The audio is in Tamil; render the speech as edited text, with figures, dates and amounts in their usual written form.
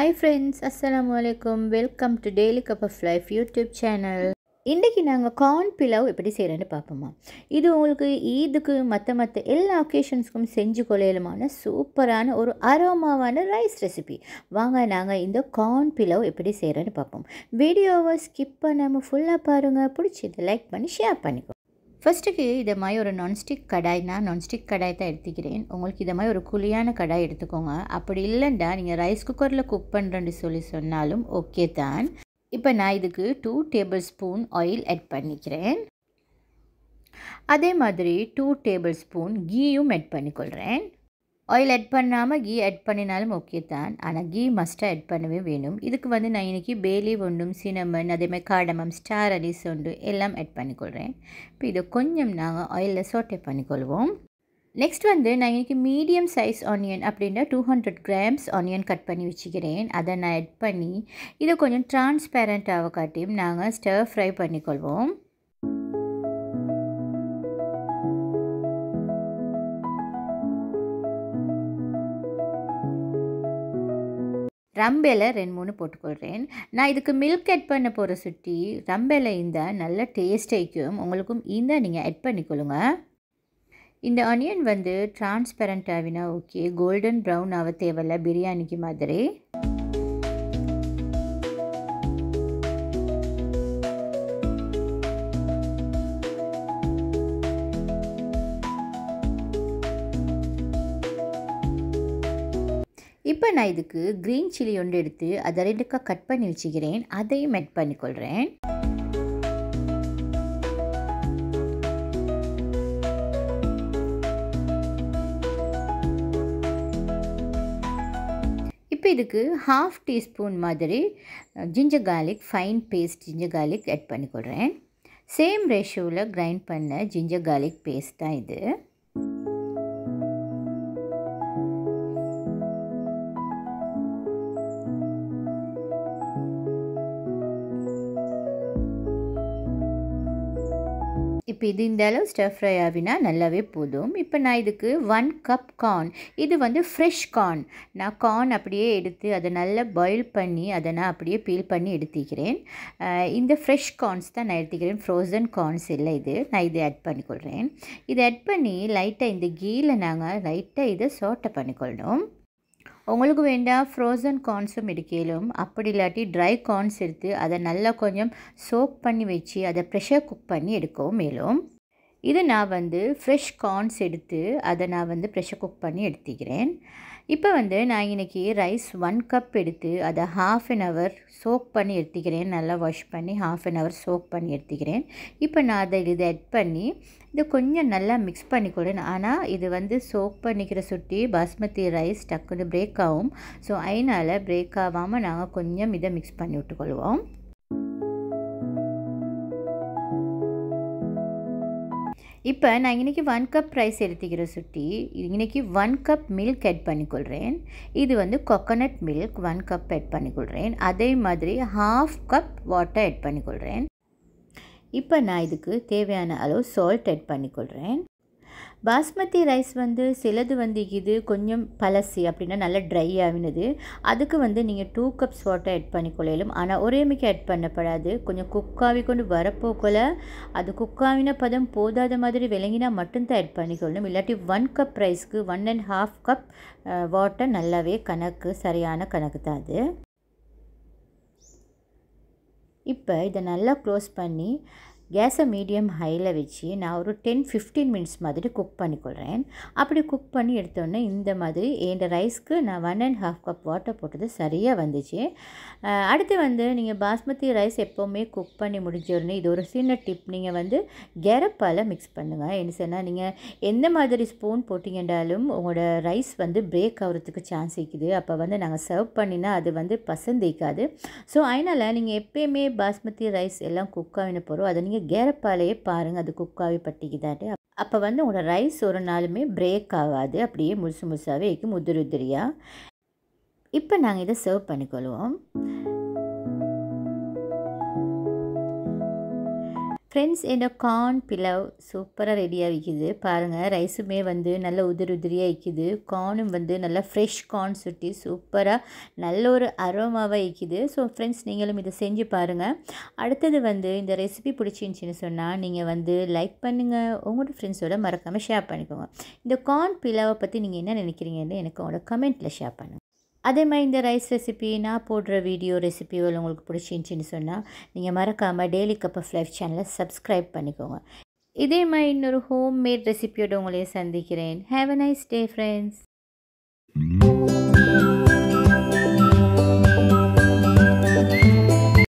Hi friends, Assalamu alaikum. Welcome to Daily Cup of Life YouTube channel. இன்றைக்கி நாங்கள் கார்ன் பிலவ் எப்படி செய்கிறேன்னு பார்ப்போமா. இது உங்களுக்கு ஈதுக்கு மற்ற எல்லா ஒகேஷன்ஸ்க்கும் செஞ்சு கொள்ளையிலுமான சூப்பரான ஒரு அரோமாவான ரைஸ் ரெசிபி. வாங்க நாங்கள் இந்த கார்ன் பிலவ் எப்படி செய்கிறேன்னு பார்ப்போம். வீடியோவை ஸ்கிப் பண்ணாமல் ஃபுல்லாக பாருங்கள். பிடிச்சதை லைக் பண்ணி ஷேர் பண்ணிக்கோ. ஃபஸ்ட்டுக்கு இதை மாதிரி ஒரு நான்ஸ்டிக் கடாய், நான் நான்ஸ்டிக் கடாய் தான் எடுத்துக்கிறேன். உங்களுக்கு இதை மாதிரி ஒரு குழியான கடாய் எடுத்துக்கோங்க. அப்படி இல்லைண்டா நீங்கள் ரைஸ் குக்கரில் குக் பண்ணுறேன்னு சொன்னாலும் ஓகே தான். இப்போ நான் இதுக்கு 2 டேபிள் ஸ்பூன் ஆயில் ஆட் பண்ணிக்கிறேன். அதே மாதிரி 2 டேபிள் ஸ்பூன் கீயும் ஆட் பண்ணிக்கொள்கிறேன். ஆயில் ஆட் பண்ணாமல் கீ ஆட் பண்ணினாலும் ஓகே தான், ஆனால் கீ மஸ்ட்டாக ஆட் பண்ணவே வேணும். இதுக்கு நான் இன்றைக்கி பேலி ஒன்றும் சினமன் அதேமாதிரி காடமம் ஸ்டார் அரிசி ஒன்று எல்லாம் ஆட் பண்ணிக்கொள்கிறேன். இப்போ இதை கொஞ்சம் நாங்கள் ஆயிலில் சோட்டே பண்ணிக்கொள்வோம். நெக்ஸ்ட் நான் இன்றைக்கி மீடியம் சைஸ் ஆனியன் அப்படின்னா 200 கிராம்ஸ் ஆனியன் கட் பண்ணி வச்சுக்கிறேன். அதை நான் ஆட் பண்ணி இதை கொஞ்சம் டிரான்ஸ்பேரண்ட்டாக காட்டியும் நாங்கள் ஸ்டர் ஃப்ரை பண்ணிக்கொள்வோம். ரம்பேலை 2-3 போட்டுக்கொள்கிறேன். நான் இதுக்கு மில்க் ஆட் பண்ண போகிற சுட்டி ரம்பேலை இருந்தால் நல்ல டேஸ்டைக்கும் உங்களுக்கும் இந்த நீங்கள் ஆட் பண்ணிக்கொள்ளுங்க. இந்த ஆனியன் டிரான்ஸ்பெரண்ட் ஆகினா ஓகே, கோல்டன் ப்ரௌன் ஆக தேவையில்ல பிரியாணிக்கு மாதிரி. இப்போ நான் இதுக்கு க்ரீன் சில்லி ஒன்று எடுத்து அதை 2 கட் பண்ணி வச்சுக்கிறேன். அதையும் ஆட் பண்ணிக்கொள்கிறேன். இப்போ இதுக்கு 1/2 டீஸ்பூன் மாதிரி ginger garlic fine paste ginger garlic add பண்ணிக்கொள்கிறேன். சேம் ரேஷியோவில் கிரைண்ட் பண்ண ஜிஞ்சர் கார்லிக் பேஸ்ட் தான் இது. இப்போ இது இந்த அளவு ஸ்டர் ஃப்ரை ஆகினா நல்லாவே போதும். இப்போ நான் இதுக்கு 1 கப் கார்ன், இது ஃப்ரெஷ் கார்ன். நான் கார்ன் அப்படியே எடுத்து அதை நல்லா பாயில் பண்ணி அதை நான் அப்படியே பீல் பண்ணி எடுத்துக்கிறேன். இந்த ஃப்ரெஷ் கார்ன்ஸ் தான் நான் எடுத்துக்கிறேன், ஃப்ரோசன் கார்ன்ஸ் இல்லை இது. நான் இதை ஆட் பண்ணிக்கொள்கிறேன். இதை ஆட் பண்ணி லைட்டாக இந்த கீயில் நாங்கள் லைட்டாக இதை சோட்டை பண்ணிக்கொள்ளணும். உங்களுக்கு வேண்டாம் ஃப்ரோசன் கார்ன்ஸும் எடுக்கலும், அப்படி இல்லாட்டி ட்ரை கார்ன்ஸ் எடுத்து அதை நல்லா கொஞ்சம் சோக் பண்ணி வச்சு அதை ப்ரெஷர் குக் பண்ணி எடுக்கவும் மேலும். இது நான் ஃப்ரெஷ் கார்ன்ஸ் எடுத்து அதை நான் ப்ரெஷர் குக் பண்ணி எடுத்துக்கிறேன். இப்போ நான் இன்றைக்கி ரைஸ் 1 கப் எடுத்து அதை 1/2 hour சோக் பண்ணி எடுத்துக்கிறேன். நல்லா வாஷ் பண்ணி 1/2 hour சோக் பண்ணி எடுத்துக்கிறேன். இப்போ நான் அதை இதை ஆட் பண்ணி இதை கொஞ்சம் நல்லா மிக்ஸ் பண்ணிக்கொள்கிறேன். ஆனால் இது சோக் பண்ணிக்கிற சுட்டி பாஸ்மதி ரைஸ் டக்குன்னு பிரேக் ஆகும். ஸோ அதனால் பிரேக் ஆகாமல் நாங்கள் கொஞ்சம் இதை மிக்ஸ் பண்ணி விட்டுக்கொள்வோம். இப்போ நான் இன்றைக்கி 1 கப் ரைஸ் எடுத்துக்கிற சுட்டி இன்றைக்கி 1 கப் மில்க் ஆட் பண்ணிக்கொள்கிறேன். இது கோகோனட் மில்க் 1 கப் ஆட் பண்ணிக்கொள்கிறேன். அதே மாதிரி 1/2 கப் வாட்டர் ஆட் பண்ணிக்கொள்கிறேன். இப்போ நான் இதுக்கு தேவையான அளவு சால்ட் ஆட் பண்ணிக்கொள்கிறேன். பாஸ்மதி ரைஸ் சிலது இது கொஞ்சம் பழசி அப்படின்னா நல்லா ட்ரை ஆகினது. அதுக்கு நீங்கள் 2 கப்ஸ் வாட்டர் ஆட் பண்ணிக்கொள்ளலும். ஆனால் ஒரே மிக்க ஆட் பண்ணப்படாது. கொஞ்சம் குக்காவி கொண்டு வரப்போக்குள்ள அது குக்காவின பதம் போதாத மாதிரி விளங்கினா மட்டும்தான் ஆட் பண்ணிக்கொள்ளணும். இல்லாட்டி 1 கப் ரைஸ்க்கு 1.5 கப் வாட்டர் நல்லாவே கணக்கு, சரியான கணக்கு தான் அது. இப்போ இதை நல்லா க்ளோஸ் பண்ணி கேஸை மீடியம் ஹையில் வச்சு நான் ஒரு 10-15 மினிட்ஸ் மாதிரி குக் பண்ணிக்கொள்கிறேன். அப்படி குக் பண்ணி எடுத்தோடனே இந்த மாதிரி இந்த ரைஸ்க்கு நான் 1.5 கப் வாட்டர் போட்டது சரியாக வந்துச்சு. அடுத்து நீங்கள் பாஸ்மதி ரைஸ் எப்போவுமே குக் பண்ணி முடிஞ்ச உடனே இது ஒரு சின்ன டிப், நீங்கள் கெரப்பால் மிக்ஸ் பண்ணுங்கள். என்ன சொன்னால் நீங்கள் எந்த மாதிரி ஸ்பூன் போட்டிங்கன்றாலும் உங்களோட ரைஸ் பிரேக் ஆகிறதுக்கு சான்ஸ் இருக்குது. அப்போ நாங்கள் சர்வ் பண்ணினா அது பசந்திக்காது. ஸோ அதனால் நீங்கள் எப்போயுமே பாஸ்மதி ரைஸ் எல்லாம் குக் ஆகின போகிறோம் அதை நீங்கள் கேரப்பாலேயே பாருங்கள் அது குக்காகி பட்டிக்குதாட்டு. அப்போ உங்களோட ரைஸ் ஒரு நாளுமே பிரேக் ஆகாது, அப்படியே முழுசாகவே இருக்கும் உதிரியாக. இப்போ நாங்கள் இதை சர்வ் பண்ணிக்கொள்வோம். ஃப்ரெண்ட்ஸ் இந்த கார்ன் பிலவ் சூப்பராக ரெடியாக விற்கிது பாருங்கள். ரைஸுமே வந்து நல்ல உதிரியாக விற்கிது. கார்னும் வந்து நல்லா ஃப்ரெஷ் கார்ன் சுட்டி சூப்பராக நல்ல ஒரு அரோமாவாக விற்கிது. ஸோ ஃப்ரெண்ட்ஸ் நீங்களும் இதை செஞ்சு பாருங்கள். அடுத்தது வந்து இந்த ரெசிபி பிடிச்சிருந்துச்சின்னு சொன்னால் நீங்கள் வந்து லைக் பண்ணுங்கள், உங்களோட ஃப்ரெண்ட்ஸோட மறக்காமல் ஷேர் பண்ணிக்கோங்க. இந்த கார்ன் பிலாவை பற்றி நீங்கள் என்ன நினைக்கிறீங்கன்னு எனக்கு உங்களோட கமெண்ட்டில் ஷேர் பண்ணுங்கள். அதே மாதிரி இந்த ரைஸ் ரெசிபி நான் போடுற வீடியோ ரெசிபிகள் உங்களுக்கு பிடிச்சிருந்துச்சின்னு சொன்னால் நீங்கள் மறக்காமல் டெய்லி கப் ஆஃப் லைஃப் சேனலை சப்ஸ்கிரைப் பண்ணிக்கோங்க. இதே மாதிரி இன்னொரு ஹோம் மேட் ரெசிபியோடு உங்களையே சந்திக்கிறேன். Have a nice day friends.